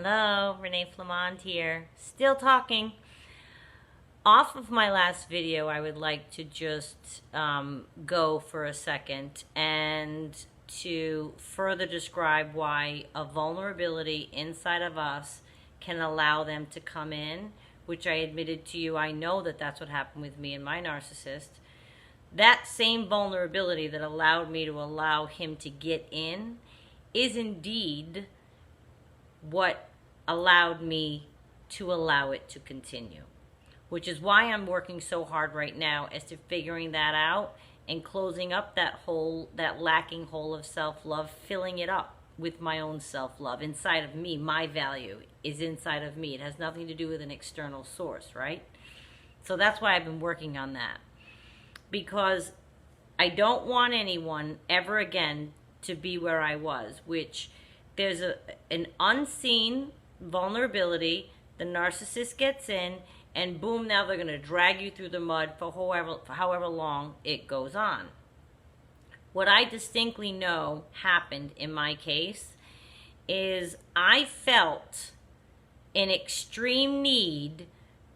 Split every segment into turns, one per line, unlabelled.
Hello, Renee Flamand here. Still talking. Off of my last video, I would like to just go for a second and to further describe why a vulnerability inside of us can allow them to come in, which I admitted to you. I know that that's what happened with me and my narcissist. That same vulnerability that allowed me to allow him to get in is indeed what allowed me to allow it to continue, which is why I'm working so hard right now as to figuring that out and closing up that hole, that lacking hole of self-love, filling it up with my own self-love inside of me. My value is inside of me. It has nothing to do with an external source, right? So that's why I've been working on that, because I don't want anyone ever again to be where I was, which there's an unseen vulnerability. The narcissist gets in, and boom, now they're going to drag you through the mud for however long it goes on. What I distinctly know happened in my case is I felt an extreme need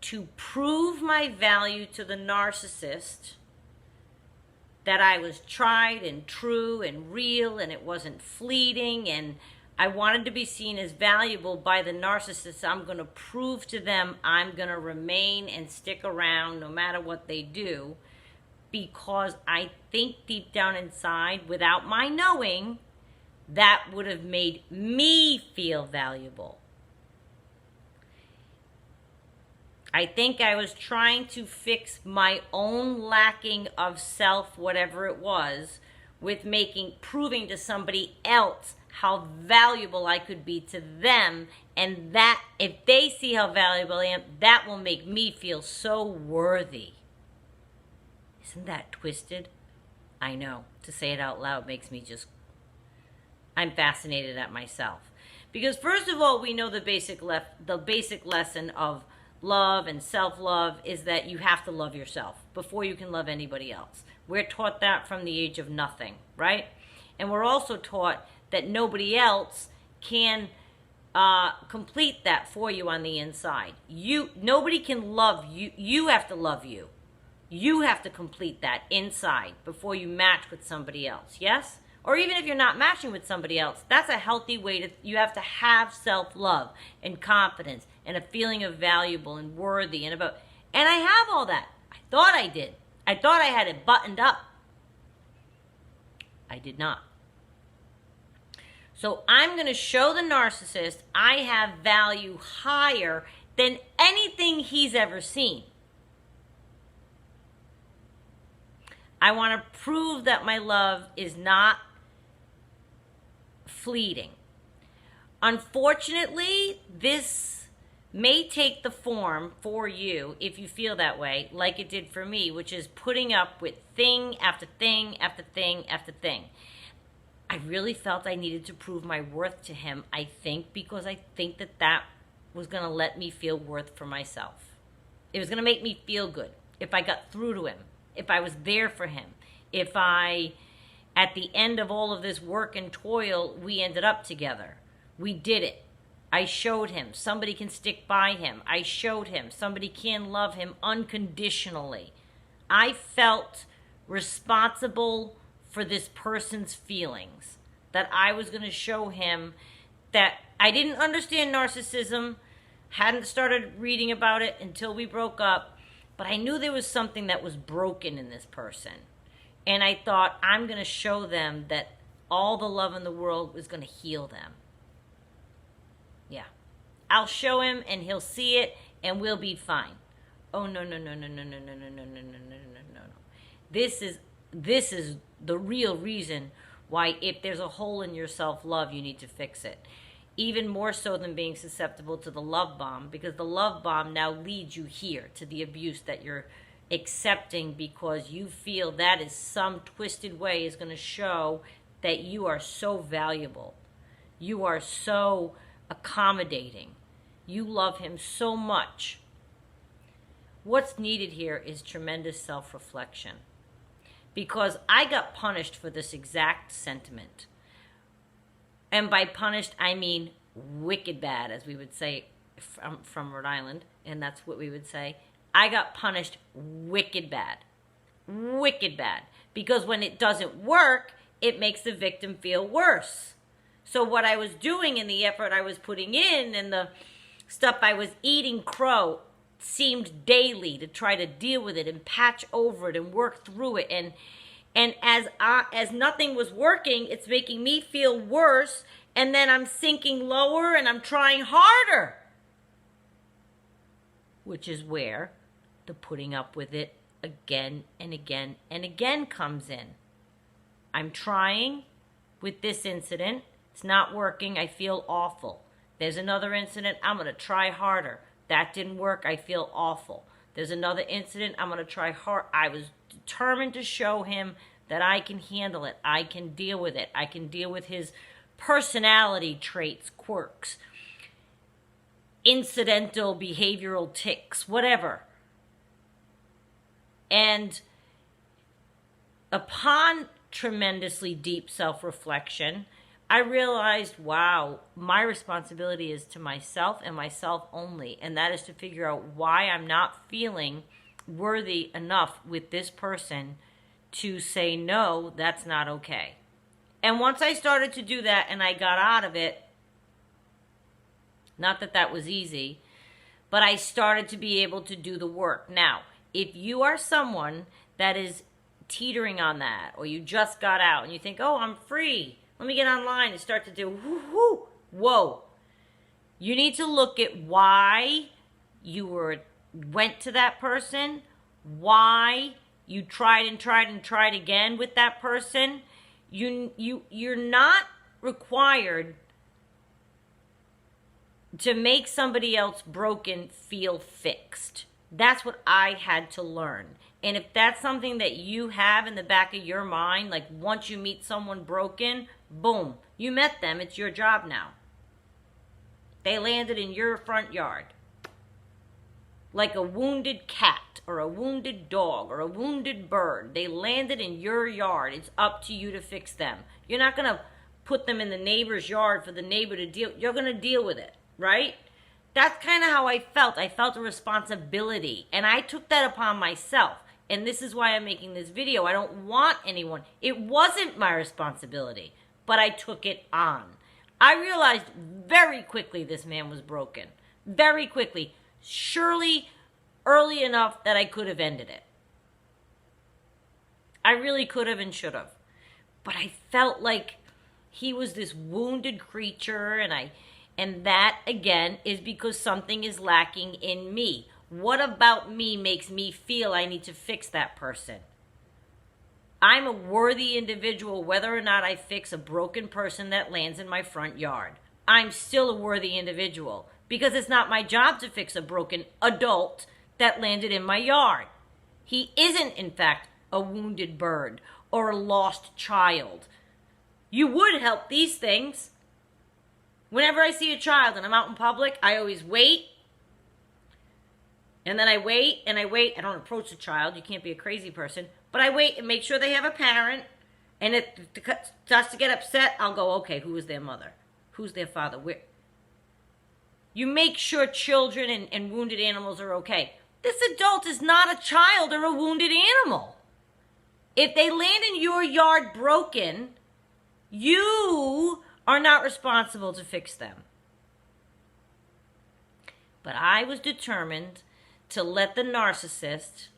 to prove my value to the narcissist, that I was tried and true and real and it wasn't fleeting, and I wanted to be seen as valuable by the narcissist. I'm going to prove to them I'm going to remain and stick around no matter what they do, because I think deep down inside, without my knowing, that would have made me feel valuable. I think I was trying to fix my own lacking of self, whatever it was, with proving to somebody else how valuable I could be to them, and that if they see how valuable I am, that will make me feel so worthy. Isn't that twisted? I know. To say it out loud makes me I'm fascinated at myself. Because first of all, we know the basic lesson of love and self-love is that you have to love yourself before you can love anybody else. We're taught that from the age of nothing, right? And we're also taught that nobody else can complete that for you on the inside. Nobody can love you. You have to love you. You have to complete that inside before you match with somebody else, yes? Or even if you're not matching with somebody else, that's a healthy way you have to have self-love and confidence and a feeling of valuable and worthy and I have all that. I thought I did. I thought I had it buttoned up. I did not. So I'm going to show the narcissist I have value higher than anything he's ever seen. I want to prove that my love is not fleeting. Unfortunately, this may take the form for you, if you feel that way, like it did for me, which is putting up with thing after thing after thing after thing. I really felt I needed to prove my worth to him, I think, because I think that was going to let me feel worth for myself. It was going to make me feel good if I got through to him, if I was there for him, if at the end of all of this work and toil, we ended up together. We did it. I showed him somebody can stick by him. I showed him somebody can love him unconditionally. I felt responsible for this person's feelings, that I was going to show him that I didn't understand narcissism, hadn't started reading about it until we broke up, but I knew there was something that was broken in this person. And I thought, I'm going to show them that all the love in the world was going to heal them. Yeah. I'll show him and he'll see it and we'll be fine. Oh, no, no, no, no, no, no, no, no, no, no, no, no, no, no. This is the real reason why if there's a hole in your self-love, you need to fix it. Even more so than being susceptible to the love bomb, because the love bomb now leads you here to the abuse that you're accepting because you feel that is some twisted way is going to show that you are so valuable. You are so accommodating. You love him so much. What's needed here is tremendous self-reflection, because I got punished for this exact sentiment. And by punished, I mean wicked bad, as we would say from Rhode Island, and that's what we would say. I got punished wicked bad. Wicked bad. Because when it doesn't work, it makes the victim feel worse. So what I was doing and the effort I was putting in and the stuff I was eating crow seemed daily to try to deal with it and patch over it and work through it. And as nothing was working, it's making me feel worse. And then I'm sinking lower and I'm trying harder. Which is where the putting up with it again and again and again comes in. I'm trying with this incident. It's not working. I feel awful. There's another incident. I'm going to try harder. That didn't work. I feel awful. There's another incident. I'm going to try hard. I was determined to show him that I can handle it. I can deal with it. I can deal with his personality traits, quirks, incidental behavioral tics, whatever. And upon tremendously deep self-reflection, I realized, wow, my responsibility is to myself and myself only. And that is to figure out why I'm not feeling worthy enough with this person to say, no, that's not okay. And once I started to do that and I got out of it, not that that was easy, but I started to be able to do the work. Now, if you are someone that is teetering on that, or you just got out and you think, oh, I'm free, let me get online and start to do whoa. You need to look at why you went to that person, why you tried and tried and tried again with that person. You're not required to make somebody else broken feel fixed. That's what I had to learn. And if that's something that you have in the back of your mind, like once you meet someone broken, boom, you met them, it's your job now. They landed in your front yard. Like a wounded cat or a wounded dog or a wounded bird. They landed in your yard. It's up to you to fix them. You're not going to put them in the neighbor's yard for the neighbor to deal. You're going to deal with it, right? That's kind of how I felt. I felt a responsibility. And I took that upon myself. And this is why I'm making this video. I don't want anyone. It wasn't my responsibility, but I took it on. I realized very quickly this man was broken. Very quickly. Surely early enough that I could have ended it. I really could have and should have. But I felt like he was this wounded creature, and that, again, is because something is lacking in me. What about me makes me feel I need to fix that person? I'm a worthy individual whether or not I fix a broken person that lands in my front yard. I'm still a worthy individual because it's not my job to fix a broken adult that landed in my yard. He isn't, in fact, a wounded bird or a lost child. You would help these things. Whenever I see a child and I'm out in public, I always wait. And then I wait and I wait. I don't approach the child. You can't be a crazy person. But I wait and make sure they have a parent. And if it starts to get upset, I'll go, okay, who is their mother? Who's their father? Where? You make sure children and wounded animals are okay. This adult is not a child or a wounded animal. If they land in your yard broken, you are not responsible to fix them. But I was determined to let the narcissist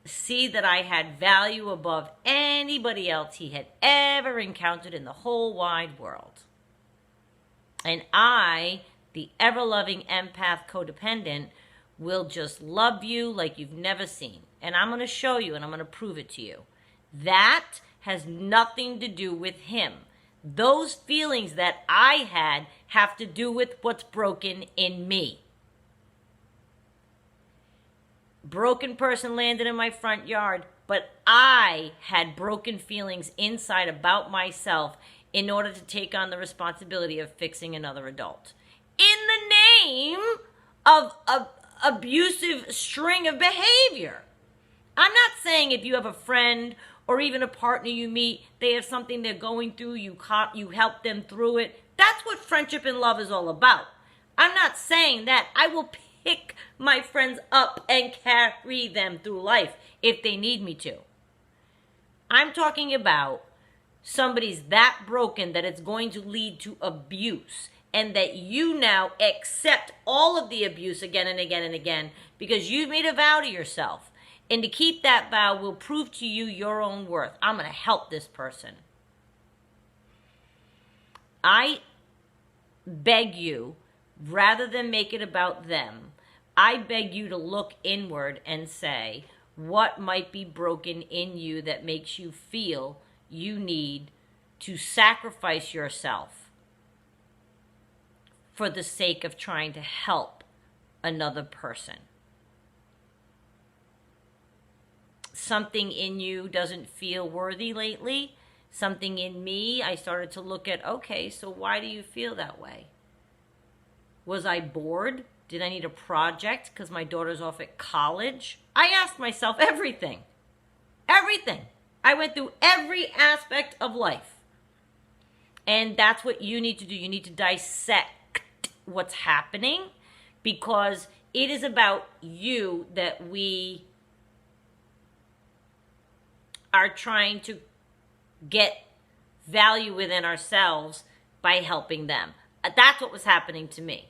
see that I had value above anybody else he had ever encountered in the whole wide world. And I, the ever-loving empath codependent, will just love you like you've never seen. And I'm going to show you and I'm going to prove it to you. That has nothing to do with him. Those feelings that I had have to do with what's broken in me. Broken person landed in my front yard, but I had broken feelings inside about myself in order to take on the responsibility of fixing another adult. In the name of an abusive string of behavior. I'm not saying if you have a friend or even a partner you meet, they have something they're going through, you help them through it. That's That's what friendship and love is all about. I'm not saying that I will pick my friends up and carry them through life if they need me to. I'm talking about somebody's that broken that it's going to lead to abuse, and that you now accept all of the abuse again and again and again because you've made a vow to yourself. And to keep that vow will prove to you your own worth. I'm going to help this person. I beg you, rather than make it about them, I beg you to look inward and say, what might be broken in you that makes you feel you need to sacrifice yourself for the sake of trying to help another person? Something in you doesn't feel worthy lately. Something in me, I started to look at, okay, so why do you feel that way? Was I bored? Did I need a project because my daughter's off at college? I asked myself everything. Everything. I went through every aspect of life. And that's what you need to do. You need to dissect what's happening, because it is about you that we are trying to get value within ourselves by helping them. That's what was happening to me.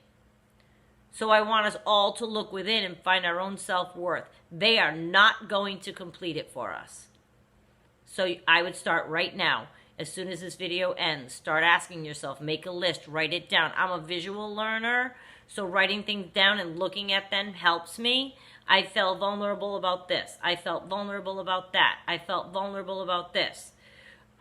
So I want us all to look within and find our own self-worth. They are not going to complete it for us. So I would start right now. As soon as this video ends, start asking yourself, make a list, write it down. I'm a visual learner, so writing things down and looking at them helps me. I felt vulnerable about this. I felt vulnerable about that. I felt vulnerable about this.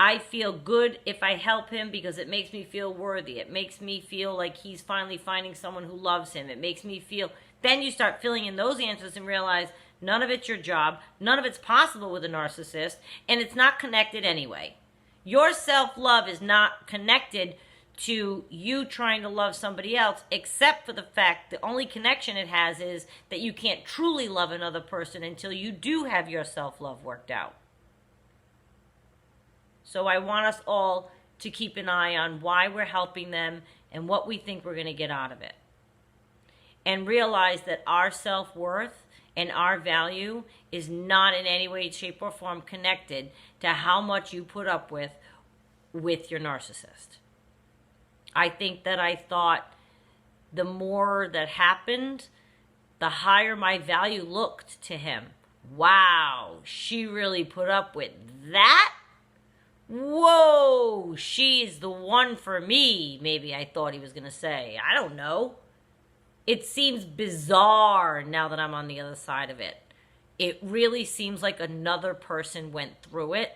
I feel good if I help him because it makes me feel worthy. It makes me feel like he's finally finding someone who loves him. It makes me feel... Then you start filling in those answers and realize none of it's your job, none of it's possible with a narcissist, and it's not connected anyway. Your self-love is not connected to you trying to love somebody else, except for the fact the only connection it has is that you can't truly love another person until you do have your self-love worked out. So I want us all to keep an eye on why we're helping them and what we think we're going to get out of it. And realize that our self-worth and our value is not in any way, shape, or form connected to how much you put up with your narcissist. I think that I thought the more that happened, the higher my value looked to him. Wow, she really put up with that? Whoa, she's the one for me, maybe I thought he was going to say. I don't know. It seems bizarre now that I'm on the other side of it. It really seems like another person went through it,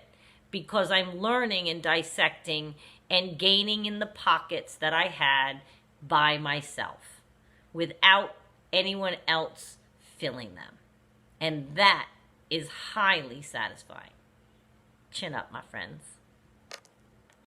because I'm learning and dissecting and gaining in the pockets that I had by myself without anyone else filling them. And that is highly satisfying. Chin up, my friends.